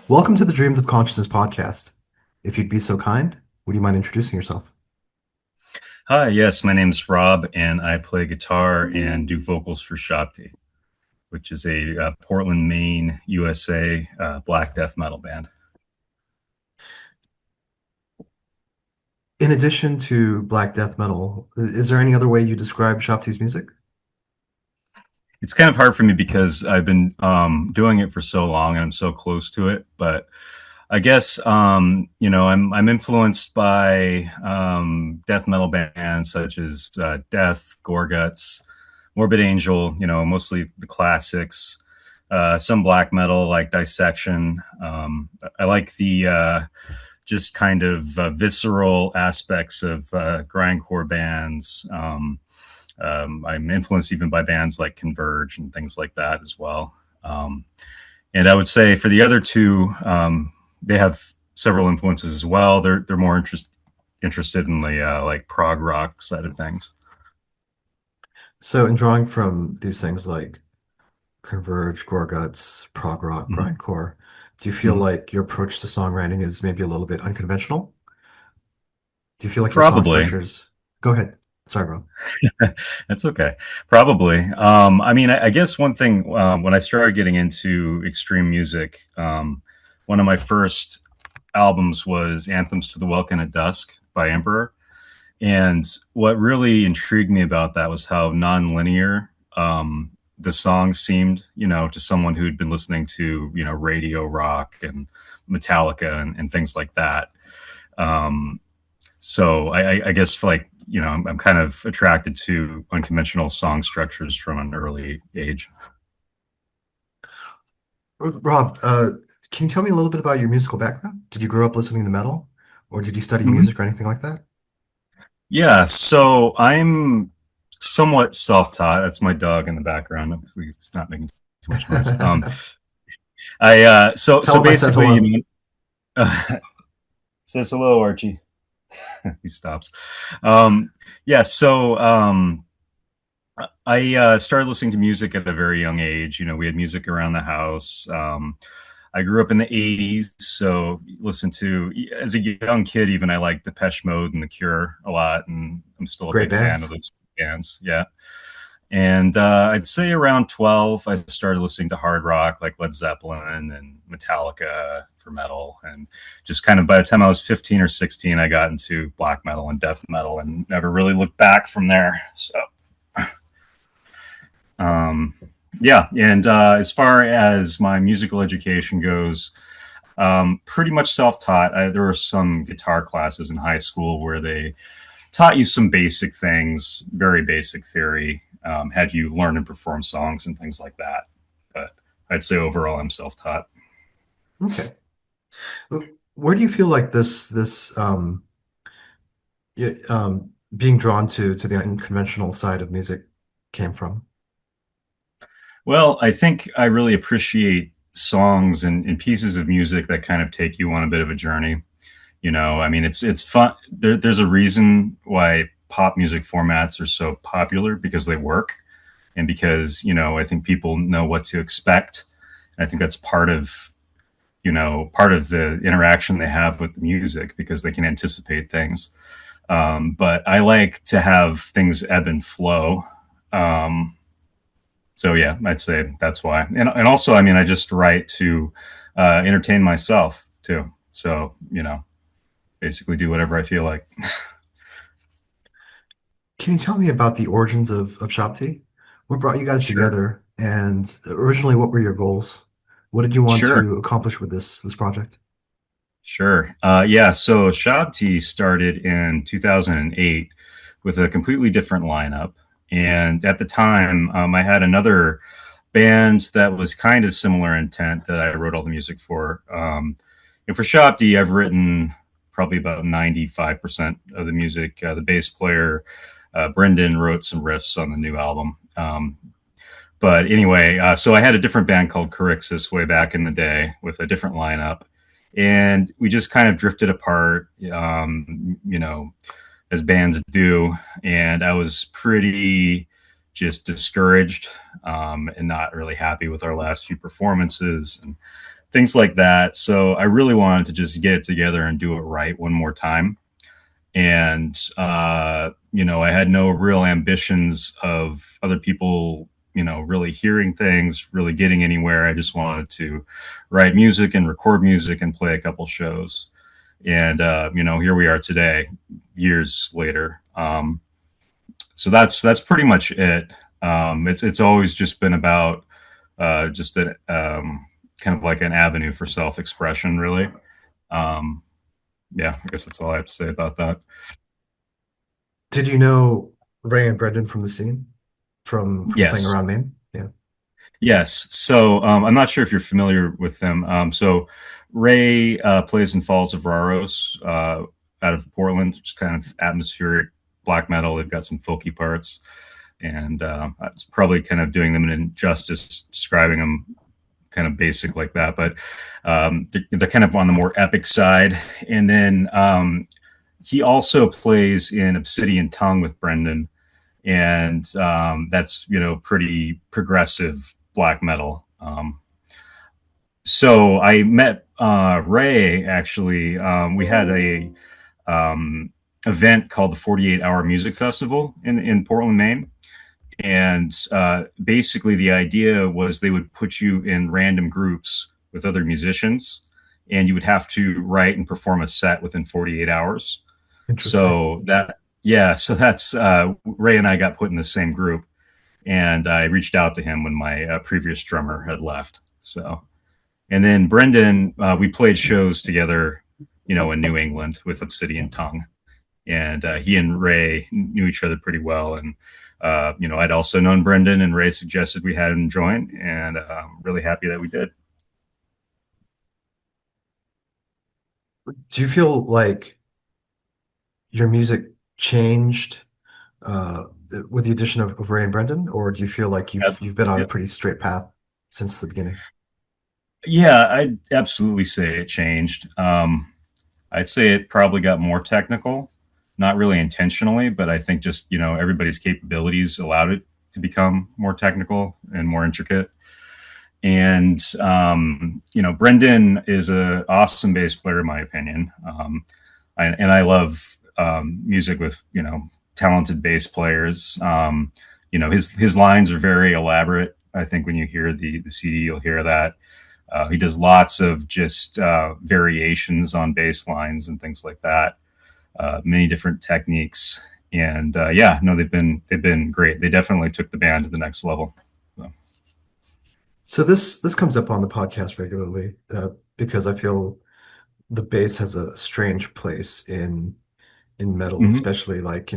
Welcome to the Dreams of Consciousness podcast. If you'd be so kind, would you mind introducing yourself? Hi, yes, my name's Rob, and I play guitar and do vocals for Shabti, which is a Portland, Maine, USA black death metal band. In addition to black death metal, is there any other way you describe Shopti's music? It's kind of hard for me because I've been doing it for so long and I'm so close to it. But I guess I'm influenced by death metal bands such as Death, Gorguts, Morbid Angel. Mostly the classics. Some black metal like Dissection. I like the just kind of visceral aspects of grindcore bands. I'm influenced even by bands like Converge and things like that as well. And I would say for the other two, they have several influences as well. They're more interested in the like prog rock side of things. So, in drawing from these things like Converge, Gorguts, prog rock, Mhm. grindcore, do you feel Mhm. like your approach to songwriting is maybe a little bit unconventional? Do you feel like your song Probably. structures? Go ahead. Sorry, bro. That's okay. Probably. I mean, I guess one thing when I started getting into extreme music, one of my first albums was Anthems to the Welkin at Dusk by Emperor. And what really intrigued me about that was how non-linear the songs seemed, to someone who'd been listening to, radio rock and Metallica and things like that. Um, so I guess like, I'm kind of attracted to unconventional song structures from an early age. Rob, can you tell me a little bit about your musical background? Did you grow up listening to metal, or did you study Mhm. music or anything like that? Yeah, so I'm somewhat self-taught. That's my dog in the background. Obviously, it's not making too much noise. I so Tell him I said basically, hello. says hello, Archie. He stops. Um, yeah, so I started listening to music at a very young age. We had music around the house. I grew up in the '80s, so listened to as a young kid. Even I liked Depeche Mode and The Cure a lot, and I'm still a Great big fan of bands. those bands. Yeah. And I'd say around 12, I started listening to hard rock like Led Zeppelin and Metallica for metal. And just kind of by the time I was 15 or 16, I got into black metal and death metal and never really looked back from there. So, um, yeah. And as far as my musical education goes, pretty much self taught. There were some guitar classes in high school where they taught you some basic things, very basic theory, had you learn and perform songs and things like that. But I'd say overall, I'm self taught. Okay. Where do you feel like being drawn to the unconventional side of music came from? Well, I think I really appreciate songs and pieces of music that kind of take you on a bit of a journey. I mean, it's fun. There's a reason why pop music formats are so popular because they work and because I think people know what to expect. And I think that's part of the interaction they have with the music because they can anticipate things. But I like to have things ebb and flow. Um, so yeah, I'd say that's why. And also, I mean, I just write to entertain myself too. So basically do whatever I feel like. Can you tell me about the origins of Shopti? What brought you guys Sure, together? And originally, what were your goals? What did you want sure, to accomplish with this project? sure. Yeah, so Shabti started in 2008 with a completely different lineup. And at the time, I had another band that was kind of similar intent that I wrote all the music for. And for Shopti, I've written probably about 95% of the music. The bass player, Brendan, wrote some riffs on the new album. But anyway, so I had a different band called Carixus way back in the day with a different lineup. And we just kind of drifted apart, as bands do. And I was pretty just discouraged and not really happy with our last few performances and things like that. So I really wanted to just get it together and do it right one more time. And I had no real ambitions of other people, really hearing things, really getting anywhere. I just wanted to write music and record music and play a couple shows. And here we are today, years later. So that's pretty much it. It's always just been about just a kind of like an avenue for self expression, really. Um, yeah, I guess that's all I have to say about that. Did you know Ray and Brendan from the scene from playing Yes. around Maine? Yeah, Yes. So I'm not sure if you're familiar with them. So Ray plays in Falls of Raros out of Portland, just kind of atmospheric black metal. They've got some folky parts, and it's probably kind of doing them an injustice describing them kind of basic like that. But they're kind of on the more epic side. And then he also plays in Obsidian Tongue with Brendan, and that's pretty progressive black metal. So I met Ray actually. We had a um, event called the 48 Hour Music Festival in Portland, Maine. And basically, the idea was they would put you in random groups with other musicians, and you would have to write and perform a set within 48 hours. interesting. So yeah, so that's Ray and I got put in the same group, and I reached out to him when my previous drummer had left. So, and then Brendan, we played shows together, in New England with Obsidian Tongue, and he and Ray knew each other pretty well. And I'd also known Brendan, and Ray suggested we had him join, and I'm really happy that we did. Do you feel like your music changed uh, with the addition of Ray and Brendan, or do you feel like you've been on a Yeah, pretty straight path since the beginning? yeah, I'd absolutely say it changed. I'd say it probably got more technical, not really intentionally, but I think just everybody's capabilities allowed it to become more technical and more intricate. And Brendan is an awesome bass player, in my opinion. And I love music with talented bass players. His lines are very elaborate. I think when you hear the CD, you'll hear that. He does lots of just variations on bass lines and things like that. Many different techniques, and yeah, no, they've been great. They definitely took the band to the next level. So. So this comes up on the podcast regularly because I feel the bass has a strange place in metal, Mm-hmm, especially like,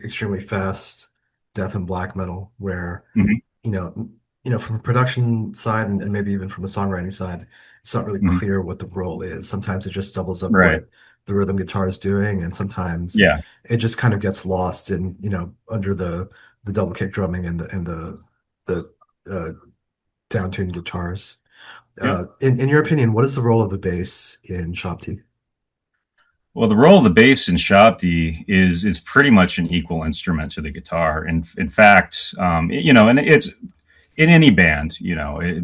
extremely fast death and black metal, where, mm-hmm, you know, from a production side and maybe even from a songwriting side, it's not really mm-hmm. clear what the role is. Sometimes it just doubles up Right. what the rhythm guitar is doing, and sometimes Yeah. it just kind of gets lost in, under the double kick drumming and the down-tuned guitars. Yep. In your opinion, what is the role of the bass in Shabti? Well, the role of the bass in Shabti is pretty much an equal instrument to the guitar. And in fact, and it's in any band,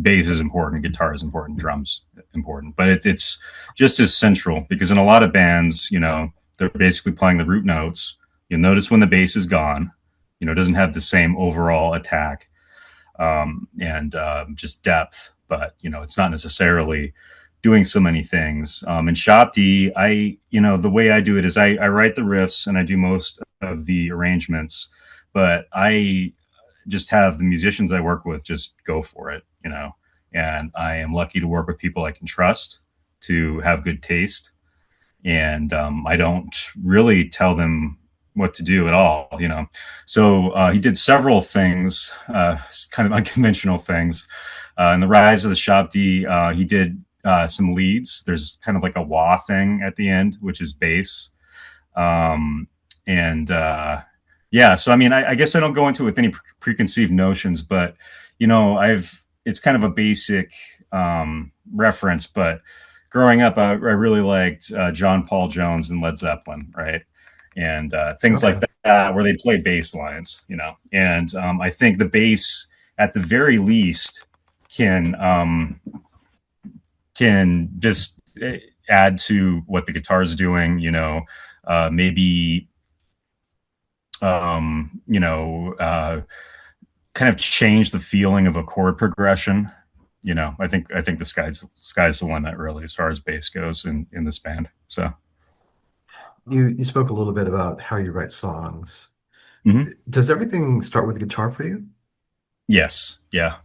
bass is important, guitar is important, drums important, but it's just as central because in a lot of bands, they're basically playing the root notes. You'll notice when the bass is gone, it doesn't have the same overall attack and just depth, but it's not necessarily doing so many things. In Shopti, the way I do it is I write the riffs and I do most of the arrangements, but I just have the musicians I work with just go for it. And I am lucky to work with people I can trust to have good taste. And I don't really tell them what to do at all. So he did several things, kind of unconventional things. In the Rise of the Shabti, he did some leads. There's kind of like a wah thing at the end, which is bass. Um, and yeah, so I mean, I guess I don't go into it with any preconceived notions, but it's kind of a basic reference, but growing up, I really liked John Paul Jones and Led Zeppelin, right? And things like Okay. that, where they play bass lines. And I think the bass, at the very least, can can just add to what the guitar is doing. Maybe you know, kind of change the feeling of a chord progression. I think the sky's the limit really as far as bass goes in this band. So You spoke a little bit about how you write songs. mhm. Does everything start with guitar for you? Yes, yeah.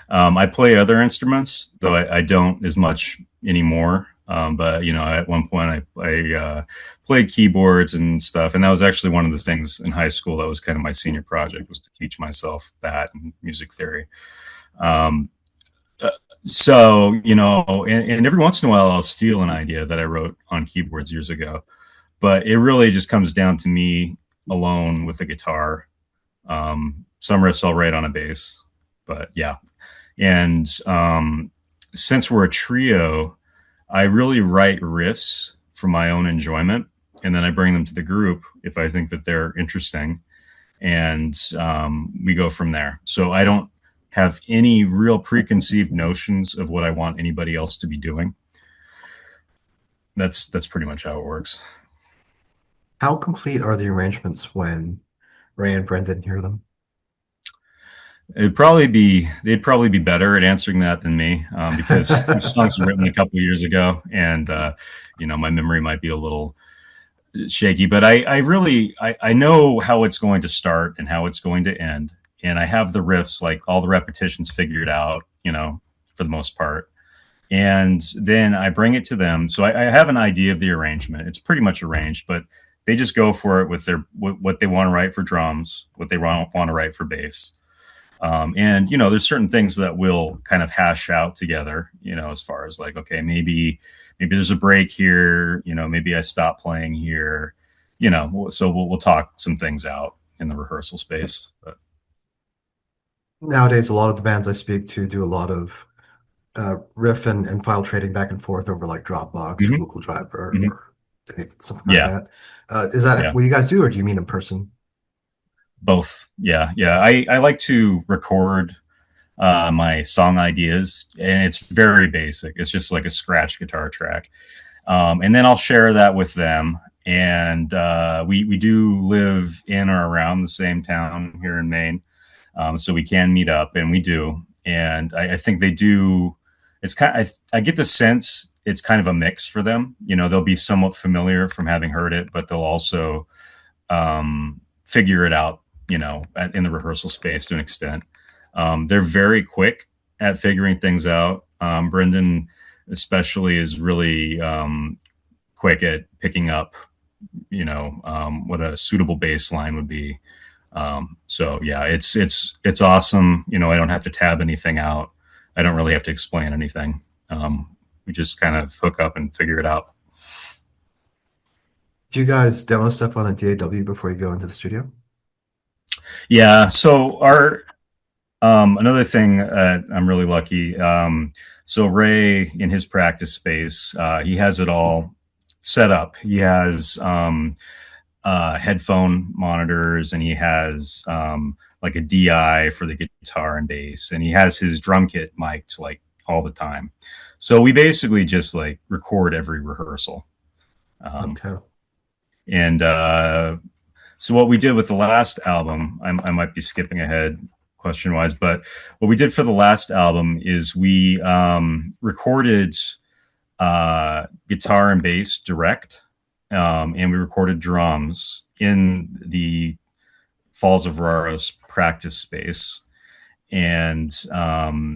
I play other instruments, though I don't as much anymore. But at one point I played keyboards and stuff, and that was actually one of the things in high school that was kind of my senior project was to teach myself that and music theory. Um, uh, so and every once in a while I'll steal an idea that I wrote on keyboards years ago, but it really just comes down to me alone with the guitar. Some riffs I'll write on a bass, but yeah, and since we're a trio, I really write riffs for my own enjoyment, and then I bring them to the group if I think that they're interesting, and we go from there. So I don't have any real preconceived notions of what I want anybody else to be doing. That's pretty much how it works. How complete are the arrangements when Ray and Brendan hear them? They'd probably be better at answering that than me, because these songs were written a couple of years ago, and my memory might be a little shaky. But I know how it's going to start and how it's going to end, and I have the riffs, like all the repetitions figured out, for the most part. And then I bring it to them, so I have an idea of the arrangement. It's pretty much arranged, but they just go for it with what they want to write for drums, what they want to write for bass. And there's certain things that we'll kind of hash out together. As far as like, okay, maybe there's a break here. Maybe I stop playing here. So we'll talk some things out in the rehearsal space. But, Nowadays, a lot of the bands I speak to do a lot of riff and file trading back and forth over like Dropbox or mhm, Google Drive mhm. or something like Yeah, that. Is that yeah, what you guys do, or do you mean in person? both. Yeah, yeah. I like to record my song ideas, and it's very basic. It's just like a scratch guitar track. And then I'll share that with them. And we do live in or around the same town here in Maine, so we can meet up, and we do. And I think they do. It's kind of, I get the sense it's kind of a mix for them. They'll be somewhat familiar from having heard it, but they'll also figure it out. In the rehearsal space to an extent. They're very quick at figuring things out. Brendan, especially, is really quick at picking up, what a suitable bass line would be. So yeah, it's awesome. I don't have to tab anything out. I don't really have to explain anything. We just kind of hook up and figure it out. Do you guys demo stuff on a DAW before you go into the studio? Yeah. So our another thing, I'm really lucky. So Ray, in his practice space, he has it all set up. He has headphone monitors, and he has like a DI for the guitar and bass, and he has his drum kit mic'd like all the time. So we basically just like record every rehearsal. Um, Okay. and So what we did with the last album, I might be skipping ahead question wise, but what we did for the last album is we recorded guitar and bass direct, and we recorded drums in the Falls of Raro's practice space. And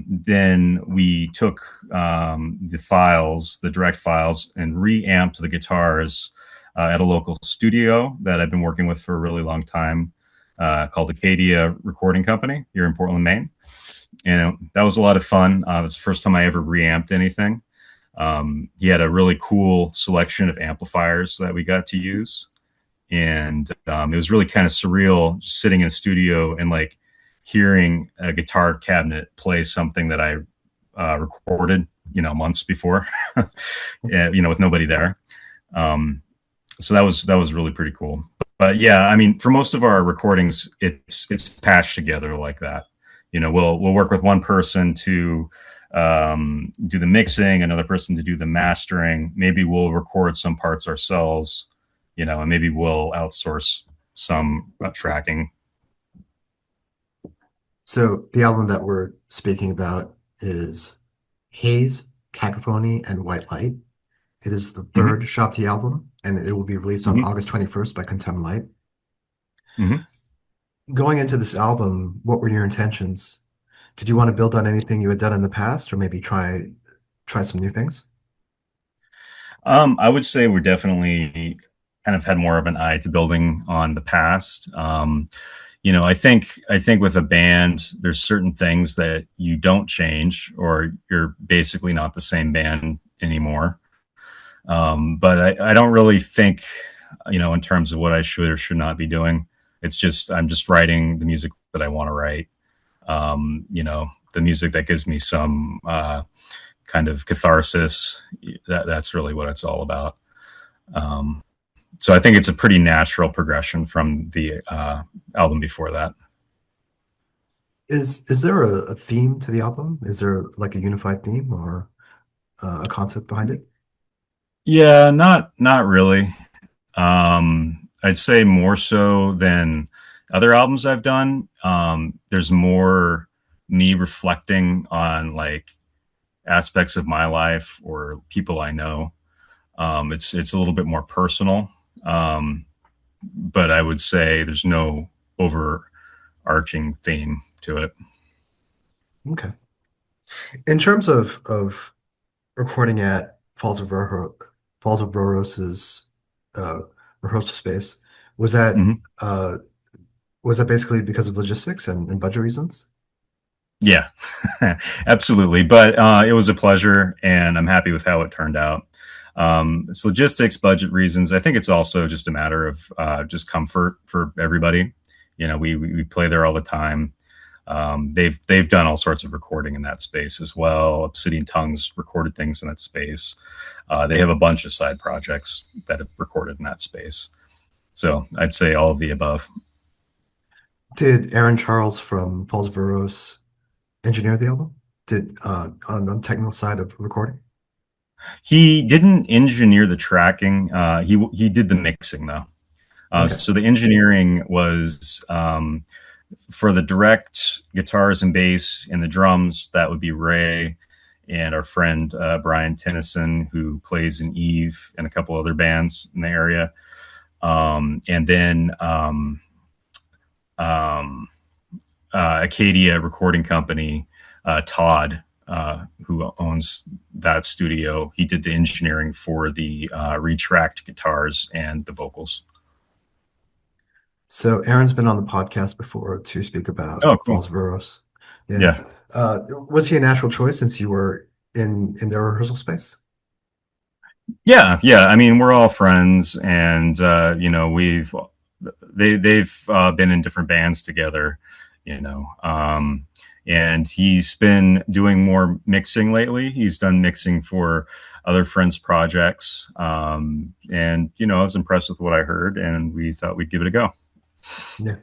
then we took the direct files, and reamped the guitars at a local studio that I've been working with for a really long time, called Acadia Recording Company here in Portland, Maine. And that was a lot of fun. It's the first time I ever reamped anything. He had a really cool selection of amplifiers that we got to use. And it was really kind of surreal just sitting in a studio and like hearing a guitar cabinet play something that I recorded, months before, with nobody there. Um, so that was really pretty cool. But yeah, I mean, for most of our recordings, it's patched together like that. We'll work with one person to do the mixing, another person to do the mastering. Maybe we'll record some parts ourselves, and maybe we'll outsource some tracking. So the album that we're speaking about is Haze, Cacophony, and White Light. It is the Mm-hmm. third Shabti album, and it will be released on Mm-hmm. August 21st by Contemn Light. Mm-hmm. Going into this album, what were your intentions? Did you want to build on anything you had done in the past, or maybe try some new things? I would say we're definitely kind of had more of an eye to building on the past. I think with a band, there's certain things that you don't change, or you're basically not the same band anymore. But I don't really think, in terms of what I should or should not be doing. It's just I'm just writing the music that I want to write. The music that gives me some kind of catharsis. That's really what it's all about. Um, so I think it's a pretty natural progression from the album before that. Is there a theme to the album? Is there like a unified theme or a concept behind it? Yeah, not really. I'd say more so than other albums I've done. There's more me reflecting on like aspects of my life or people I know. It's a little bit more personal, um, but I would say there's no overarching theme to it. Okay. In terms of recording at Falls of Roros's uh, rehearsal space, was that Hmm. uh, was that basically because of logistics and budget reasons? Yeah, absolutely. But it was a pleasure, and I'm happy with how it turned out. It's logistics, budget reasons. I think it's also just a matter of just comfort for everybody. We play there all the time. They've done all sorts of recording in that space as well. Obsidian Tongues recorded things in that space. They have a bunch of side projects that have recorded in that space. So I'd say all of the above. Did Aaron Charles from Falls of Roros engineer the album? Did on the technical side of recording? He didn't engineer the tracking. He did the mixing though. Okay. So the engineering was for the direct guitars and bass and the drums. That would be Ray and our friend Brian Tennyson, who plays in Eve and a couple other bands in the area. And then um, Acadia Recording Company, Todd, who owns that studio, he did the engineering for the retracked guitars and the vocals. So Aaron's been on the podcast before to speak about Oh, cool. Falls of Roros. Yeah. Yeah. Was he a natural choice since you were in their rehearsal space? Yeah, yeah. I mean, we're all friends, and they've been in different bands together, you know. And he's been doing more mixing lately. He's done mixing for other friends' projects, and I was impressed with what I heard, and we thought we'd give it a go. Yeah.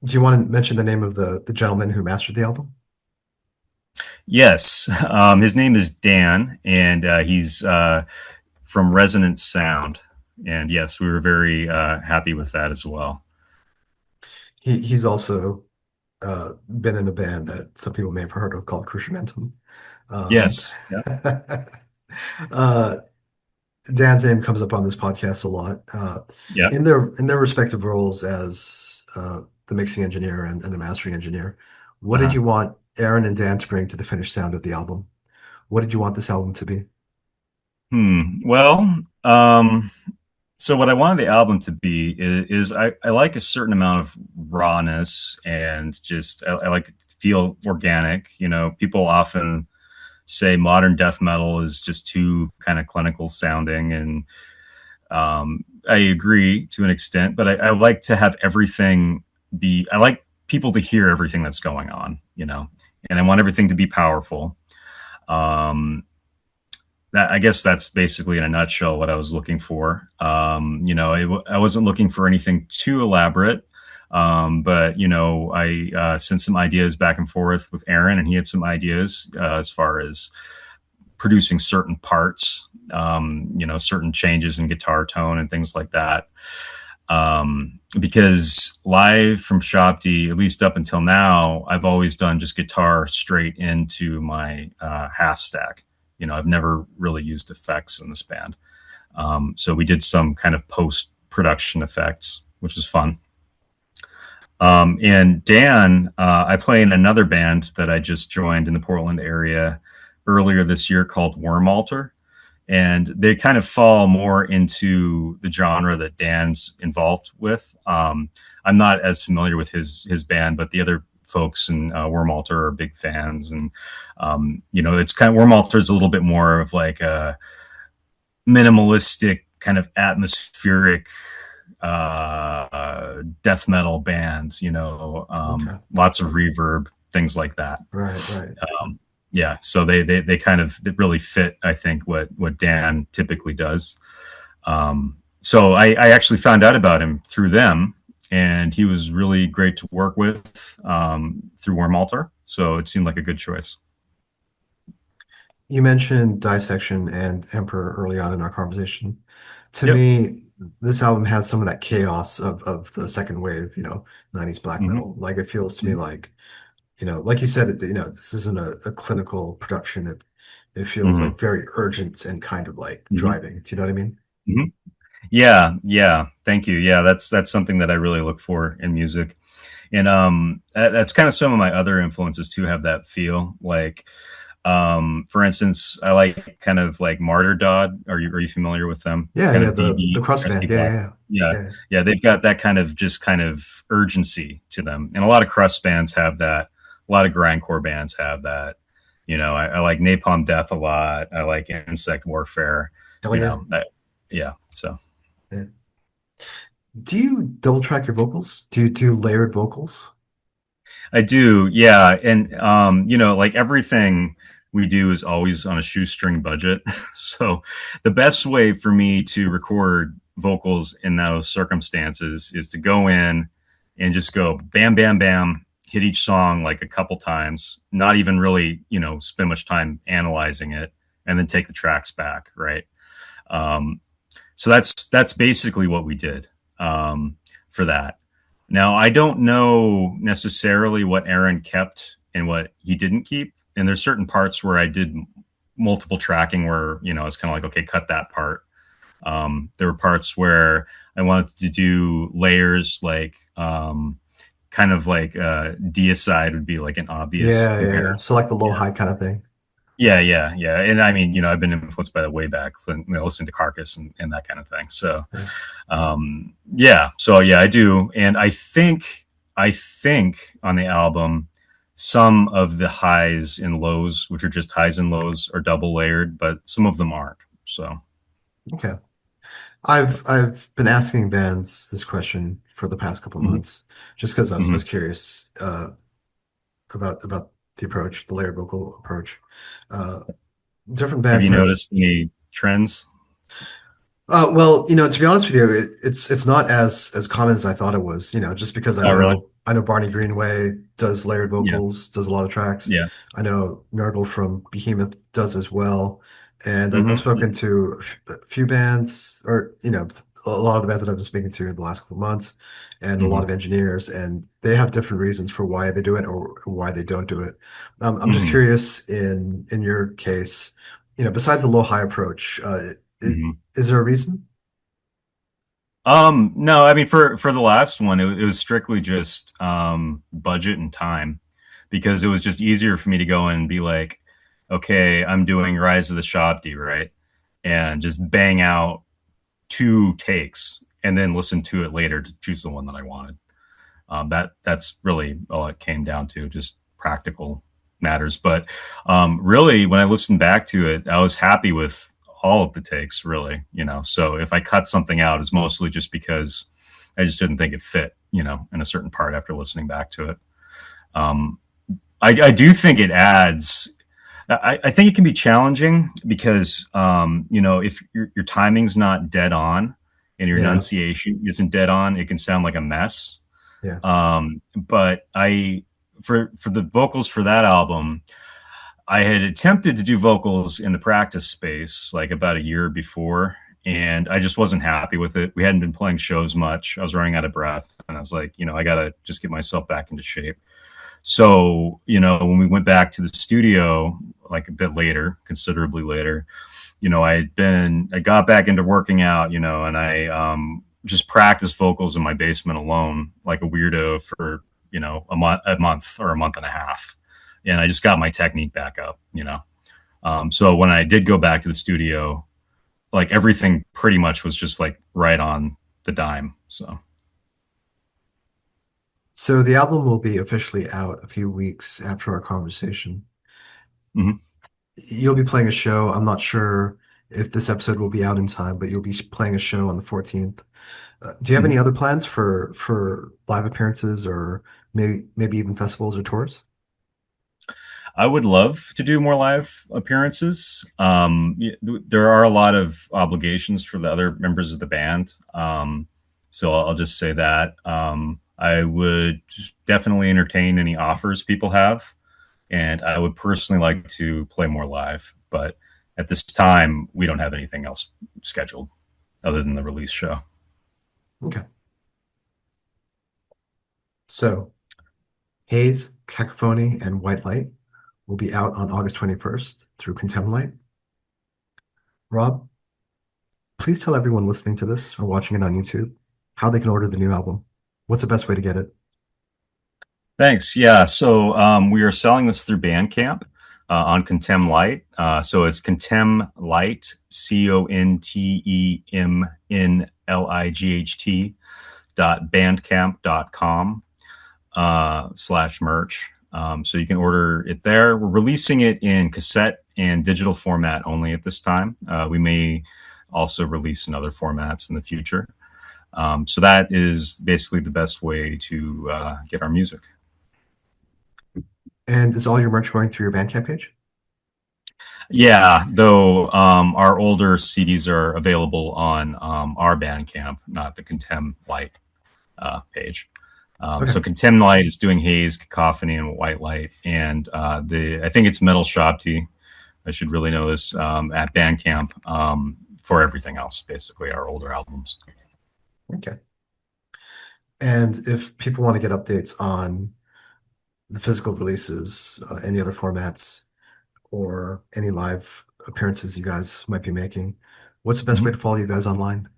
Do you want to mention the name of the gentleman who mastered the album? Yes, his name is Dan, and he's from Resonance Sound. And yes, we were very happy with that as well. He's also been in a band that some people may have heard of called Cruciamentum. Um, Yes. Yeah. uh, Dan's name comes up on this podcast a lot. Yeah. In their respective roles as the mixing engineer and the mastering engineer, what did Uh-huh. you want Aaron and Dan to bring to the finished sound of the album? What did you want this album to be? Well, um, so what I wanted the album to be is I like a certain amount of rawness and just I like it to feel organic. People often say modern death metal is just too kind of clinical sounding, and I agree to an extent, but I like to have everything be. I like people to hear everything that's going on, and I want everything to be powerful. Um, I guess that's basically in a nutshell what I was looking for. I wasn't looking for anything too elaborate. But I sent some ideas back and forth with Aaron, and he had some ideas as far as producing certain parts, certain changes in guitar tone and things like that. Because live from Shabti, at least up until now, I've always done just guitar straight into my half stack. I've never really used effects in this band. So we did some kind of post production effects, which is fun. And Dan, I play in another band that I just joined in the Portland area earlier this year called Worm Altar. And they kind of fall more into the genre that Dan's involved with. I'm not as familiar with his band, but the other folks in Worm Altar are big fans. And, it's kind of Worm Altar is a little bit more of like a minimalistic, kind of atmospheric death metal bands, Okay. lots of reverb, things like that. Right, right. Yeah, so they kind of really fit, I think, what Dan typically does. So I actually found out about him through them, and he was really great to work with through Warm Altar. So it seemed like a good choice. You mentioned Dissection and Emperor early on in our conversation. To Yep. me, this album has some of that chaos of the second wave, 90s black Hmm. metal. Like it feels to me like, like you said, this isn't a clinical production. It feels Hmm. like very urgent and kind of like Hmm. driving. Do you know what I mean? Hmm. Yeah, yeah. Thank you. Yeah, that's something that I really look for in music. And that's kind of some of my other influences too have that feel. Like for instance, I like kind of like Martyr Dodd. Are you familiar with them? Yeah, Kind yeah, of the DD, crust band. Rusty Yeah, Black. yeah, Yeah, yeah. yeah, they've got that kind of just kind of urgency to them, and a lot of crust bands have that. A lot of grindcore bands have that. I like Napalm Death a lot. I like Insect Warfare. Hell You yeah. know, that, yeah. So Yeah. Do you double track your vocals? Do you do layered vocals? I do, yeah, and like everything we do is always on a shoestring budget. So the best way for me to record vocals in those circumstances is to go in and just go bam, bam, bam, hit each song like a couple times, not even really, spend much time analyzing it, and then take the tracks back, right? Um, so that's basically what we did for that. Now I don't know necessarily what Aaron kept and what he didn't keep, and there's certain parts where I did multiple tracking where it's kind of like, okay, cut that part. There were parts where I wanted to do layers, like kind of like deicide would be like an obvious Yeah, yeah, yeah. comparison. So like the low Yeah. high kind of thing. Yeah, yeah, yeah. And I mean, I've been influenced by the way back, listening to Carcass and that kind of thing. So, Yeah. yeah. So yeah, I do. And I think on the album, some of the highs and lows, which are just highs and lows, are double layered, but some of them aren't. So, Okay. yeah. I've been asking bands this question for the past couple of Hmm. months, just because I was Hmm. curious about the approach, the layered vocal approach. Uh, Different Have bands you have. noticed any trends? Well, to be honest with you, it's not as common as I thought it was. Just because I Oh, really? know I know Barney Greenway does layered Yeah. vocals, does a lot of tracks. Yeah. I know Nurgle from Behemoth does as well, and I've Hmm. spoken to a few bands, or a lot of the bands that I've been speaking to in the last couple of months, and a lot Hmm. of engineers, and they have different reasons for why they do it or why they don't do it. I'm just Hmm. curious in your case, besides the low high approach, Hmm. is there a reason? No, I mean for the last one, it was strictly just budget and time, because it was just easier for me to go in and be like, okay, I'm doing Rise of the Shabti, right? And just bang out two takes and then listen to it later to choose the one that I wanted. That's really all it came down to, just practical matters. But really, when I listened back to it, I was happy with all of the takes, really. So if I cut something out, it's mostly just because I just didn't think it fit, in a certain part after listening back to it. Um, I do think it adds. I think it can be challenging because if your timing's not dead on and your Yeah. enunciation isn't dead on, it can sound like a mess. Yeah. But for the vocals for that album, I had attempted to do vocals in the practice space like about a year before, and I just wasn't happy with it. We hadn't been playing shows much. I was running out of breath, and I was like, I gotta just get myself back into shape. So, when we went back to the studio, like a bit later, considerably later, I got back into working out, and I just practiced vocals in my basement alone, like a weirdo for, a month or a month and a half. And I just got my technique back up. So when I did go back to the studio, like everything pretty much was just like right on the dime. So, So the album will be officially out a few weeks after our conversation. mhm, You'll be playing a show. I'm not sure if this episode will be out in time, but you'll be playing a show on the 14th. Do you have any mhm. other plans for live appearances or maybe even festivals or tours? I would love to do more live appearances. There are a lot of obligations for the other members of the band. So I'll just say that. I would definitely entertain any offers people have. And I would personally like to play more live. But at this time, we don't have anything else scheduled other than the release show. Okay. So Haze, Cacophony, and White Light will be out on August 21st through Contemplite. Rob, please tell everyone listening to this or watching it on YouTube how they can order the new album. What's the best way to get it? Thanks. Yeah. So we are selling this through Bandcamp on Contem Light. So it's Contem Light, CONTEMNLIGHT bandcamp.com slash merch. So you can order it there. We're releasing it in cassette and digital format only at this time. We may also release in other formats in the future. So that is basically the best way to get our music. And is all your merch going through your Bandcamp page? Yeah, though our older CDs are available on our Bandcamp, not the Contem Light page. So Okay. Contem Light is doing Haze, Cacophony, and White Light, and the I think it's Metal Shabti. I should really know this at Bandcamp for everything else, basically our older albums. Okay. And if people want to get updates on the physical releases, any other formats, or any live appearances you guys might be making, what's the best way Mhm. to follow you guys online?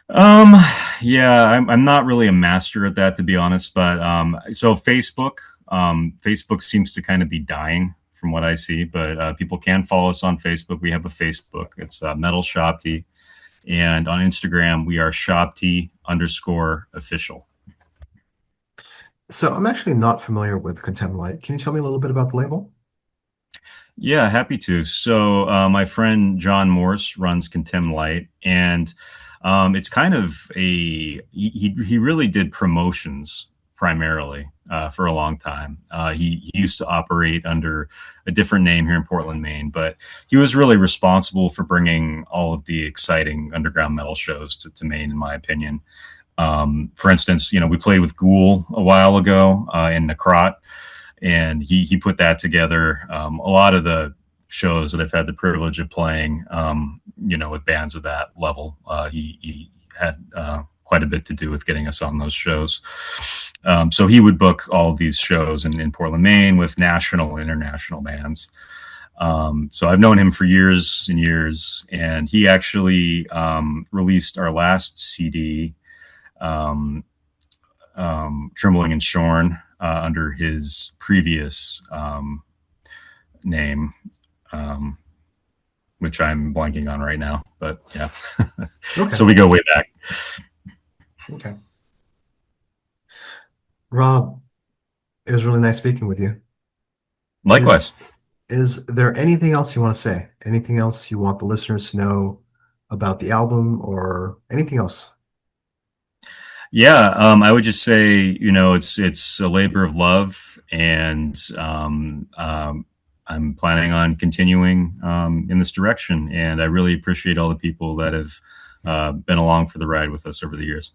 Um, yeah, I'm not really a master at that, to be honest. But so Facebook seems to kind of be dying from what I see. But people can follow us on Facebook. We have a Facebook. It's Metal Shopty, and on Instagram we are Shopty underscore official. So I'm actually not familiar with Contemplite. Can you tell me a little bit about the label? Yeah, happy to. So, my friend John Morse runs Contem Light, and it's kind of he really did promotions primarily for a long time. He used to operate under a different name here in Portland, Maine, but he was really responsible for bringing all of the exciting underground metal shows to Maine, in my opinion. For instance, we played with Ghoul a while ago in Necrot, and he put that together. A lot of the shows that I've had the privilege of playing, with bands of that level, he had quite a bit to do with getting us on those shows. So he would book all of these shows in Portland, Maine, with national, international bands. So I've known him for years and years, and he actually released our last CD, um, Trembling and Shorn, under his previous name, um, which I'm blanking on right now. But yeah, Okay. so we go way back. Okay. Rob, it was really nice speaking with you. Likewise. Is is there anything else you want to say? Anything else you want the listeners to know about the album or anything else? Yeah, I would just say, it's a labor of love, and I'm planning on continuing in this direction. And I really appreciate all the people that have been along for the ride with us over the years.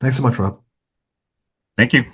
Thanks so much, Rob. Thank you.